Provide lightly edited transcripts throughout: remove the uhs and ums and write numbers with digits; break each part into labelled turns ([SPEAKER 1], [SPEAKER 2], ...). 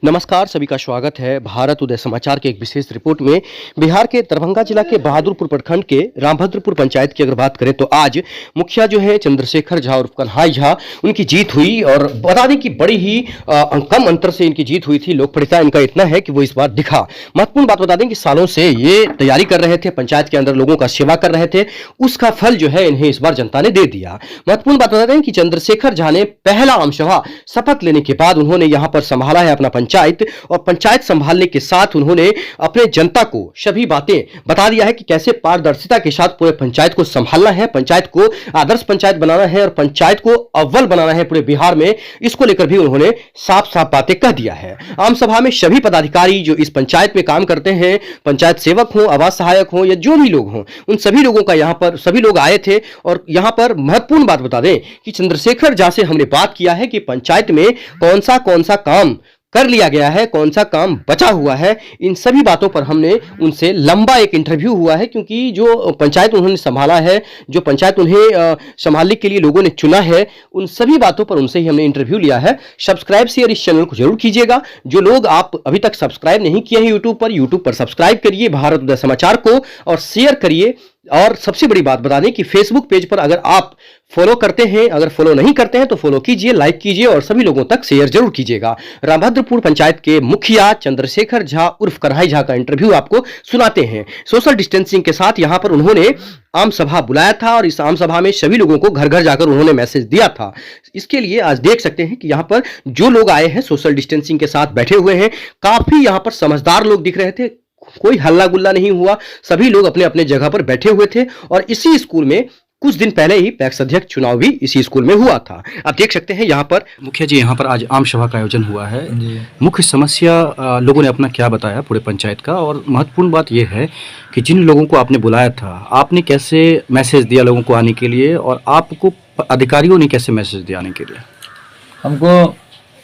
[SPEAKER 1] नमस्कार, सभी का स्वागत है भारत उदय समाचार के एक विशेष रिपोर्ट में। बिहार के दरभंगा जिला के बहादुरपुर प्रखंड के रामभद्रपुर पंचायत की अगर बात करें तो आज मुखिया जो है चंद्रशेखर झा और कन्हाई झा, उनकी जीत हुई और बता दें कि बड़ी ही कम अंतर से इनकी जीत हुई थी। लोकप्रियता इनका इतना है कि वो इस बार दिखा। महत्वपूर्ण बात बता दें कि सालों से ये तैयारी कर रहे थे, पंचायत के अंदर लोगों का सेवा कर रहे थे, उसका फल जो है इन्हें इस बार जनता ने दे दिया। महत्वपूर्ण बात बता दें कि चंद्रशेखर झा ने पहला आमसभा शपथ लेने के बाद उन्होंने यहां पर संभाला है अपना पंचायत, और पंचायत संभालने के साथ उन्होंने अपने जनता को सभी बातें बता दिया है कि कैसे पारदर्शिता के साथ पूरे पंचायत को संभालना है, पंचायत को आदर्श पंचायत बनाना है और पंचायत को अव्वल बनाना है पूरे बिहार में। इसको लेकर भी उन्होंने साफ साफ बातें कह दिया है। आम सभा में सभी पदाधिकारी जो इस पंचायत में काम करते हैं, पंचायत सेवक हो, आवास सहायक हो या जो भी लोग हों, उन सभी लोगों का यहां पर सभी लोग आए थे। और यहां पर महत्वपूर्ण बात बता दें कि चंद्रशेखर झा से हमने बात किया है कि पंचायत में कौन सा काम कर लिया गया है, कौन सा काम बचा हुआ है, इन सभी बातों पर हमने उनसे लंबा एक इंटरव्यू हुआ है। क्योंकि जो पंचायत उन्होंने संभाला है, जो पंचायत उन्हें संभालने के लिए लोगों ने चुना है, उन सभी बातों पर उनसे ही हमने इंटरव्यू लिया है। सब्सक्राइब शेयर इस चैनल को जरूर कीजिएगा। जो लोग आप अभी तक सब्सक्राइब नहीं किए हैं यूट्यूब पर सब्सक्राइब करिए भारत उदय समाचार को और शेयर करिए। और सबसे बड़ी बात बता दें कि फेसबुक पेज पर अगर आप फॉलो करते हैं, अगर फॉलो नहीं करते हैं तो फॉलो कीजिए, लाइक कीजिए और सभी लोगों तक शेयर जरूर कीजिएगा। रामभद्रपुर पंचायत के मुखिया चंद्रशेखर झा उर्फ कन्हाई झा का इंटरव्यू आपको सुनाते हैं। सोशल डिस्टेंसिंग के साथ यहां पर उन्होंने आम सभा बुलाया था और इस आम सभा में सभी लोगों को घर घर जाकर उन्होंने मैसेज दिया था। इसके लिए आज देख सकते हैं कि यहां पर जो लोग आए हैं सोशल डिस्टेंसिंग के साथ बैठे हुए हैं, काफी यहां पर समझदार लोग दिख रहे थे, कोई हल्ला गुल्ला नहीं हुआ, सभी लोग अपने अपने जगह पर बैठे हुए थे। और इसी स्कूल में कुछ दिन पहले ही पैक्स अध्यक्ष चुनाव भी इसी स्कूल में हुआ था। आप देख सकते हैं यहाँ पर मुखिया जी, यहाँ पर आज आम सभा का आयोजन हुआ है। मुख्य समस्या लोगों ने अपना क्या बताया पूरे पंचायत का, और महत्वपूर्ण बात यह है कि जिन लोगों को आपने बुलाया था, आपने कैसे मैसेज दिया लोगों को आने के लिए, और आपको अधिकारियों ने कैसे मैसेज दिया आने के लिए?
[SPEAKER 2] हमको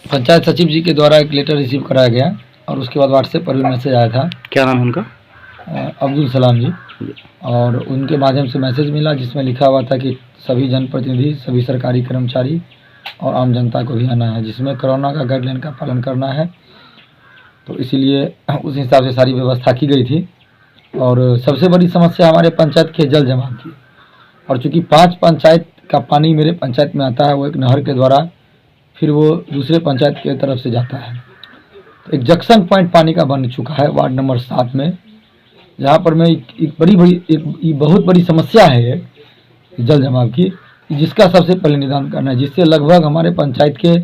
[SPEAKER 2] पंचायत सचिव जी के द्वारा एक लेटर रिसीव कराया गया और उसके बाद व्हाट्सएप पर भी मैसेज आया था।
[SPEAKER 1] क्या नाम है उनका?
[SPEAKER 2] अब्दुल सलाम जी। और उनके माध्यम से मैसेज मिला जिसमें लिखा हुआ था कि सभी जनप्रतिनिधि, सभी सरकारी कर्मचारी और आम जनता को भी आना है, जिसमें कोरोना का गाइडलाइन का पालन करना है। तो इसीलिए उस हिसाब से सारी व्यवस्था की गई थी। और सबसे बड़ी समस्या हमारे पंचायत के जल जमाव की, और चूँकि 5 पंचायत का पानी मेरे पंचायत में आता है, वो एक नहर के द्वारा फिर वो दूसरे पंचायत के तरफ से जाता है। एक जंक्शन पॉइंट पानी का बन चुका है वार्ड नंबर 7 में, जहाँ पर मैं एक बहुत बड़ी समस्या है ये जल जमाव की, जिसका सबसे पहले निदान करना है, जिससे लगभग हमारे पंचायत के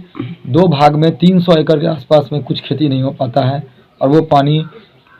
[SPEAKER 2] 2 भाग में 300 एकड़ के आसपास में कुछ खेती नहीं हो पाता है। और वो पानी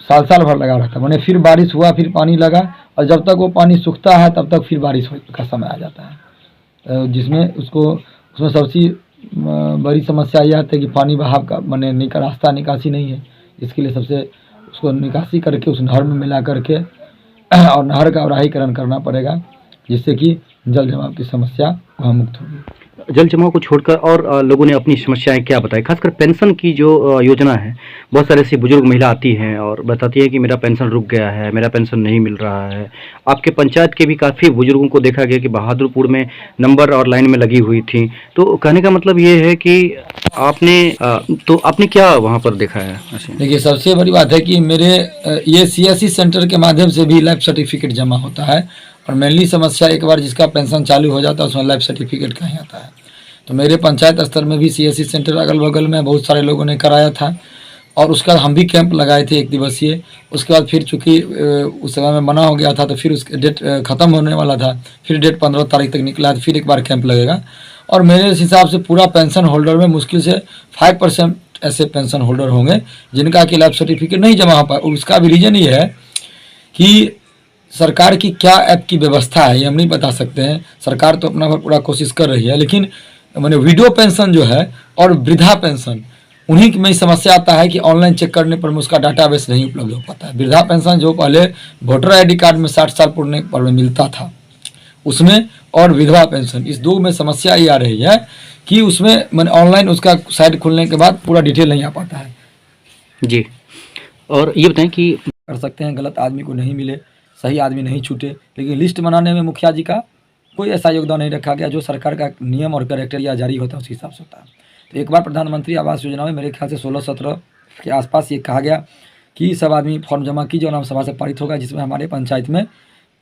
[SPEAKER 2] साल भर लगा रहता है, मैंने फिर बारिश हुआ फिर पानी लगा, और जब तक वो पानी सूखता है तब तक फिर बारिश का समय आ जाता है, जिसमें उसमें सबसे बड़ी समस्या यह आती है कि पानी बहाव का मैंने रास्ता निकासी नहीं है। इसके लिए सबसे उसको निकासी करके उस नहर में मिला करके और नहर का अवराहीकरण करना पड़ेगा, जिससे कि जल जमाव की समस्या वहाँ मुक्त होगी।
[SPEAKER 1] जल जमाव को छोड़कर और लोगों ने अपनी समस्याएं क्या बताई? खासकर पेंशन की जो योजना है, बहुत सारे ऐसी बुजुर्ग महिला आती हैं और बताती है कि मेरा पेंशन रुक गया है, मेरा पेंशन नहीं मिल रहा है। आपके पंचायत के भी काफ़ी बुजुर्गों को देखा गया कि बहादुरपुर में नंबर और लाइन में लगी हुई थी। तो कहने का मतलब ये है कि आपने क्या वहाँ पर देखा है?
[SPEAKER 2] देखिए, सबसे बड़ी बात है कि मेरे ये CSC सेंटर के माध्यम से भी लाइफ सर्टिफिकेट जमा होता है, और मेनली समस्या एक बार जिसका पेंशन चालू हो जाता है उसमें लाइफ सर्टिफिकेट कहीं आता है। तो मेरे पंचायत स्तर में भी CSC सेंटर अगल बगल में बहुत सारे लोगों ने कराया था, और उसका हम भी कैंप लगाए थे 1 दिवसीय। उसके बाद फिर चूँकि उस समय में मना हो गया था तो फिर उसके डेट ख़त्म होने वाला था, फिर डेट 15 तारीख तक निकला, तो फिर एक बार कैंप लगेगा। और मेरे हिसाब से पूरा पेंशन होल्डर में मुश्किल से 5% ऐसे पेंशन होल्डर होंगे जिनका कि लाइफ सर्टिफिकेट नहीं जमा हो पाए। और उसका भी रीज़न ये है कि सरकार की क्या ऐप की व्यवस्था है ये हम नहीं बता सकते हैं। सरकार तो अपना पूरा कोशिश कर रही है, लेकिन मैंने विडो पेंशन जो है और वृद्धा पेंशन, उन्हीं में समस्या आता है कि ऑनलाइन चेक करने पर उसका डाटाबेस नहीं उपलब्ध हो पाता है। वृद्धा पेंशन जो पहले वोटर ID कार्ड में 60 साल पूरने पर मिलता था उसमें, और विधवा पेंशन, इस 2 में समस्या ये आ रही है कि उसमें मैंने ऑनलाइन उसका साइट खुलने के बाद पूरा डिटेल नहीं आ पाता है
[SPEAKER 1] जी। और ये बताएं कि
[SPEAKER 2] कर सकते हैं गलत आदमी को नहीं मिले, सही आदमी नहीं छूटे, लेकिन लिस्ट बनाने में मुखिया जी का कोई ऐसा योगदान नहीं रखा गया। जो सरकार का नियम और क्राइटेरिया जारी होता है उस हिसाब से होता है। तो एक बार प्रधानमंत्री आवास योजना में मेरे ख्याल से 16-17 के आसपास ये कहा गया कि सब आदमी फॉर्म जमा कीजिए और आम सभा से पारित होगा, जिसमें हमारे पंचायत में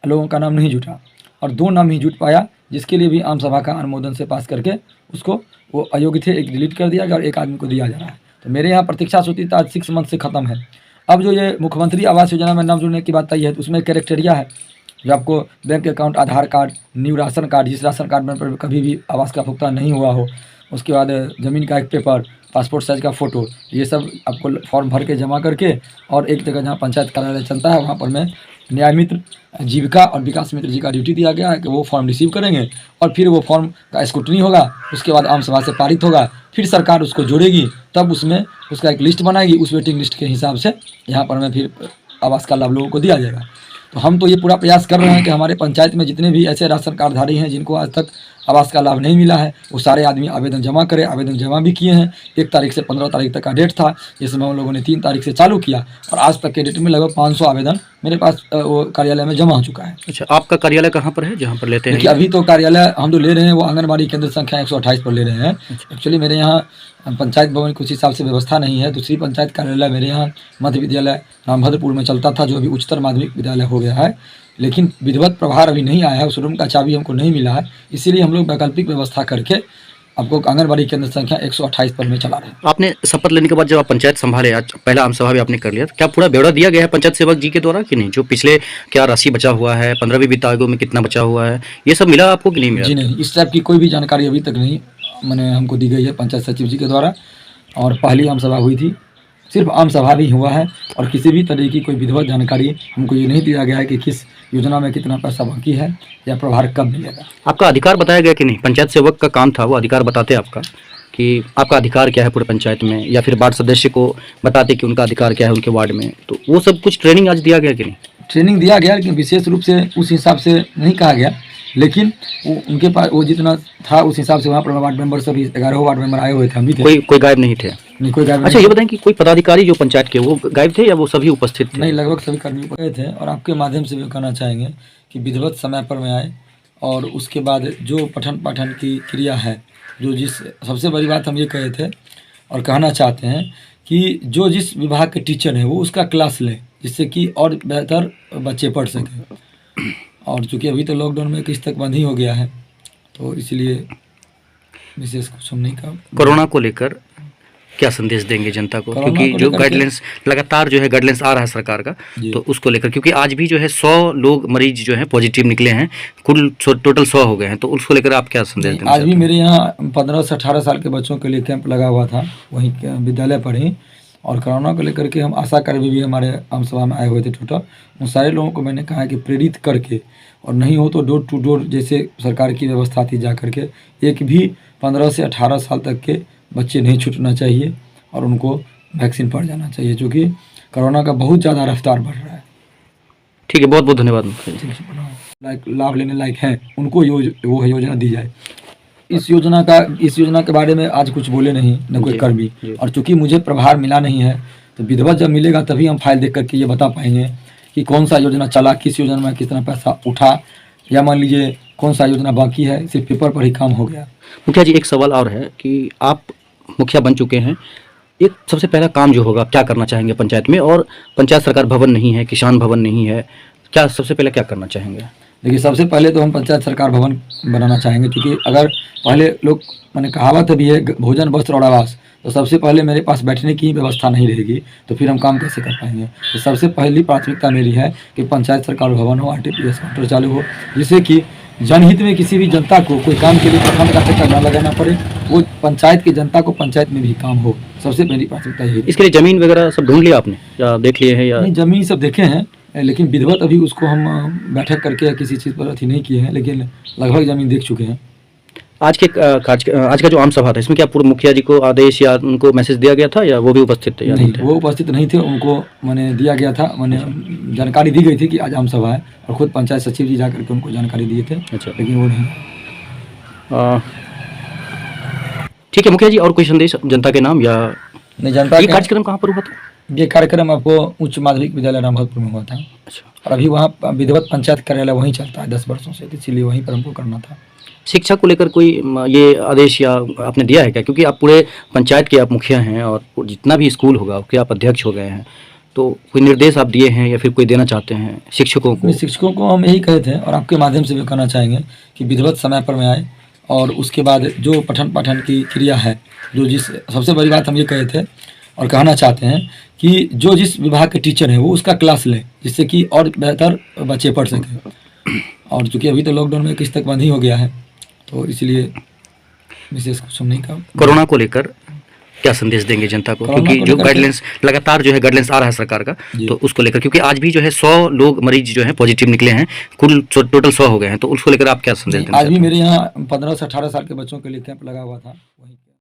[SPEAKER 2] लोगों का नाम नहीं जुटा और 2 नाम ही जुट पाया, जिसके लिए भी आम सभा का अनुमोदन से पास करके उसको वो अयोग्य थे, एक डिलीट कर दिया गया और एक आदमी को दिया जा रहा है। तो मेरे यहाँ प्रतीक्षा सूची आज 6 मंथ से ख़त्म है। अब जो ये मुख्यमंत्री आवास योजना में नाम जुड़ने की बात आई है, तो उसमें क्राइटेरिया है जो आपको बैंक अकाउंट, आधार कार्ड, न्यू राशन कार्ड, जिस राशन कार्ड में पर कभी भी आवास का भुगतान नहीं हुआ हो, उसके बाद ज़मीन का एक पेपर, पासपोर्ट साइज का फ़ोटो, ये सब आपको फॉर्म भर के जमा करके और एक जगह जहाँ पंचायत कार्यालय चलता है वहाँ पर मैं न्याय मित्र, जीविका और विकास मित्र जी का ड्यूटी दिया गया है कि वो फॉर्म रिसीव करेंगे और फिर वो फॉर्म का स्क्रूटनी होगा, उसके बाद आम सभा से पारित होगा, फिर सरकार उसको जोड़ेगी, तब उसमें उसका एक लिस्ट बनाएगी, उस वेटिंग लिस्ट के हिसाब से यहाँ पर मैं फिर आवास का लाभ लोगों को दिया जाएगा। तो हम तो ये पूरा प्रयास कर रहे हैं कि हमारे पंचायत में जितने भी ऐसे राशन कार्डधारी हैं जिनको आज तक आवास का लाभ नहीं मिला है, वो सारे आदमी आवेदन जमा करें। आवेदन जमा भी किए हैं। 1 तारीख से 15 तारीख तक का डेट था, जिसमें हम लोगों ने 3 तारीख से चालू किया और आज तक के डेट में लगभग 500 आवेदन मेरे पास वो कार्यालय में जमा हो चुका है।
[SPEAKER 1] अच्छा, आपका कार्यालय कहाँ पर है जहाँ पर लेते हैं?
[SPEAKER 2] देखिए, अभी तो कार्यालय हम जो ले रहे हैं वो आंगनबाड़ी केंद्र संख्या 128 पर ले रहे हैं। एक्चुअली मेरे यहाँ पंचायत भवन कुछ हिसाब से व्यवस्था नहीं है। दूसरी पंचायत कार्यालय मेरे यहाँ मध्य विद्यालय रामभद्रपुर में चलता था, जो अभी उच्चतर माध्यमिक विद्यालय हो गया है, लेकिन विधिवत प्रभार अभी नहीं आया है, उस रूम का चाबी हमको नहीं मिला है, इसीलिए हम लोग वैकल्पिक व्यवस्था करके आपको आंगनबाड़ी केंद्र संख्या 128 पर में चला रहे हैं।
[SPEAKER 1] आपने शपथ लेने के बाद जब आप पंचायत संभाले, आज पहला आम सभा भी आपने कर लिया, तो क्या पूरा ब्यौरा दिया गया है पंचायत सेवक जी के द्वारा कि नहीं? जो पिछले क्या राशि बचा हुआ है, 15वीं वित्त आयोग में कितना बचा हुआ है, ये सब मिला आपको कि नहीं मिला?
[SPEAKER 2] जी नहीं, इस टाइप की कोई भी जानकारी अभी तक नहीं मैंने हमको दी गई है पंचायत सचिव जी के द्वारा। और पहली आम सभा हुई थी, सिर्फ आम सभा भी हुआ है और किसी भी तरह की कोई विधिवत जानकारी हमको ये नहीं दिया गया है कि किस योजना में कितना पैसा बाकी है या प्रभार कब मिलेगा।
[SPEAKER 1] आपका अधिकार बताया गया कि नहीं? पंचायत सेवक का काम था, वो अधिकार बताते आपका कि आपका अधिकार क्या है पूरे पंचायत में, या फिर वार्ड सदस्य को बताते कि उनका अधिकार क्या है उनके वार्ड में, तो वो सब कुछ ट्रेनिंग आज दिया गया कि नहीं?
[SPEAKER 2] ट्रेनिंग दिया गया, लेकिन विशेष रूप से उस हिसाब से नहीं कहा गया, लेकिन उनके पास वो जितना था उस हिसाब से वहाँ पर वार्ड मेंबर सभी 11 वार्ड मेंबर आए हुए थे, हम भी थे।
[SPEAKER 1] कोई गायब नहीं थे?
[SPEAKER 2] नहीं, कोई गायब
[SPEAKER 1] अच्छा, ये बताएं कि कोई पदाधिकारी जो पंचायत के वो गायब थे या वो सभी उपस्थित थे?
[SPEAKER 2] नहीं, लगभग सभी कर्मी गए थे। और आपके माध्यम से भी कहना चाहेंगे कि विधिवत समय पर में आए और उसके बाद जो पठन पाठन की क्रिया है, जो जिस सबसे बड़ी बात हम ये कहे थे और कहना चाहते हैं कि जो जिस विभाग के टीचर हैं वो उसका क्लास लें, जिससे कि और बेहतर बच्चे पढ़ सकें। और चूँकि अभी तो लॉकडाउन में किस तक बंद ही हो गया है, तो इसलिए विशेष कुछ हम नहीं कहा।
[SPEAKER 1] कोरोना को लेकर क्या संदेश देंगे जनता को? क्योंकि जो गाइडलाइंस लगातार जो है गाइडलाइंस आ रहा है सरकार का, तो उसको लेकर, क्योंकि आज भी जो है 100 लोग मरीज जो है पॉजिटिव निकले हैं, कुल टोटल 100 हो गए हैं, तो उसको लेकर आप क्या संदेश देंगे?
[SPEAKER 2] आज भी मेरे यहाँ 15 से 18 साल के बच्चों के लिए कैंप लगा हुआ था वहीं विद्यालय पर ही, और कोरोना को लेकर के हम आशा कर्मी भी हमारे आम सभा में आए हुए थे। टोटल उन सारे लोगों को मैंने कहा कि प्रेरित करके, और नहीं हो तो डोर टू डोर जैसे सरकार की व्यवस्था थी जा करके, एक भी 15 से 18 साल तक के बच्चे नहीं छूटना चाहिए और उनको वैक्सीन पड़ जाना चाहिए, क्योंकि कोरोना का बहुत ज़्यादा रफ्तार बढ़ रहा है।
[SPEAKER 1] ठीक है, बहुत बहुत धन्यवाद।
[SPEAKER 2] लाभ लेने लायक हैं उनको वो योजना दी जाए। इस योजना के बारे में आज कुछ बोले नहीं न कोई कर्मी, और चूंकि मुझे प्रभार मिला नहीं है, तो विधिवत जब मिलेगा तभी हम फाइल देख करके ये बता पाएंगे कि कौन सा योजना चला, किस योजना में कितना पैसा उठा, या मान लीजिए कौन सा योजना बाकी है, सिर्फ पेपर पर ही काम हो गया।
[SPEAKER 1] मुखिया जी, एक सवाल और है कि आप मुखिया बन चुके हैं, एक सबसे पहला काम जो होगा क्या करना चाहेंगे पंचायत में? और पंचायत सरकार भवन नहीं है, किसान भवन नहीं है, क्या सबसे पहले क्या करना चाहेंगे?
[SPEAKER 2] देखिए, सबसे पहले तो हम पंचायत सरकार भवन बनाना चाहेंगे, क्योंकि अगर पहले लोग मैंने कहावत भी है भोजन वस्त्र और आवास, तो सबसे पहले मेरे पास बैठने की व्यवस्था नहीं रहेगी तो फिर हम काम कैसे कर पाएंगे। तो सबसे पहली प्राथमिकता मेरी है कि पंचायत सरकार भवन हो, RTPS काउंटर चालू हो, जिससे कि जनहित में किसी भी जनता को कोई काम के लिए प्रखंड का चक्कर न लगाना पड़े, वो पंचायत की जनता को पंचायत में भी काम हो। सबसे पहली प्राथमिकता यही।
[SPEAKER 1] इसके लिए ज़मीन वगैरह सब ढूंढ लिया आपने या देख लिए हैं? या
[SPEAKER 2] नहीं, ज़मीन सब देखे हैं, लेकिन विधिवत अभी उसको हम बैठक करके या किसी चीज़ पर अथी नहीं किए हैं, लेकिन लगभग ज़मीन देख चुके हैं।
[SPEAKER 1] आज का जो आम सभा था, इसमें क्या पूर्व मुखिया जी को आदेश या उनको मैसेज दिया गया था, या वो भी उपस्थित थे?
[SPEAKER 2] नहीं, वो उपस्थित नहीं थे, उनको मैंने दिया गया था, मैंने जानकारी दी गई थी कि आज आम सभा है, और खुद पंचायत सचिव जी जाकर के उनको जानकारी दिए थे।
[SPEAKER 1] अच्छा,
[SPEAKER 2] लेकिन वो नहीं।
[SPEAKER 1] ठीक है मुखिया जी, और कोई संदेश जनता के नाम? या
[SPEAKER 2] नहीं, जनता
[SPEAKER 1] ये कार्यक्रम कहाँ पर हुआ था?
[SPEAKER 2] ये कार्यक्रम आपको उच्च माध्यमिक विद्यालय रामभद्रपुर में हुआ था।
[SPEAKER 1] अच्छा,
[SPEAKER 2] और अभी वहाँ विधिवत पंचायत कार्यालय वहीं चलता है 10 वर्षों से, इसीलिए वहीं पर हमको करना था।
[SPEAKER 1] शिक्षा को लेकर कोई ये आदेश या आपने दिया है क्या? क्योंकि आप पूरे पंचायत के आप मुखिया हैं और जितना भी स्कूल होगा उसके आप अध्यक्ष हो गए हैं, तो कोई निर्देश आप दिए हैं या फिर कोई देना चाहते हैं शिक्षकों को?
[SPEAKER 2] अपने शिक्षकों को हम यही कहे थे और आपके माध्यम से भी कहना चाहेंगे कि विधिवत समय पर में आए और उसके बाद जो पठन पाठन की क्रिया है, जो जिस सबसे बड़ी बात हम ये कहे थे और कहना चाहते हैं कि जो जिस विभाग के टीचर हैं वो उसका क्लास लें, जिससे कि और बेहतर बच्चे पढ़ सकें। और चूँकि अभी तो लॉकडाउन में किस तक बंद ही हो गया है, तो इसलिए विशेष कुछ हम नहीं कहा।
[SPEAKER 1] कोरोना को लेकर क्या संदेश देंगे जनता को?
[SPEAKER 2] कोरोना
[SPEAKER 1] क्योंकि
[SPEAKER 2] को
[SPEAKER 1] जो
[SPEAKER 2] लेकर
[SPEAKER 1] गाइडलाइंस लगातार जो है गाइडलाइंस आ रहा है सरकार का,
[SPEAKER 2] जी।
[SPEAKER 1] तो उसको लेकर, क्योंकि आज भी जो है 100 लोग मरीज जो है पॉजिटिव निकले हैं, कुल टोटल 100 हो गए हैं, तो उसको लेकर आप क्या संदेश देना
[SPEAKER 2] आज भी
[SPEAKER 1] चाहते हैं?
[SPEAKER 2] मेरे यहाँ 15 से 18 साल के बच्चों के लिए कैंप लगा हुआ था वहीं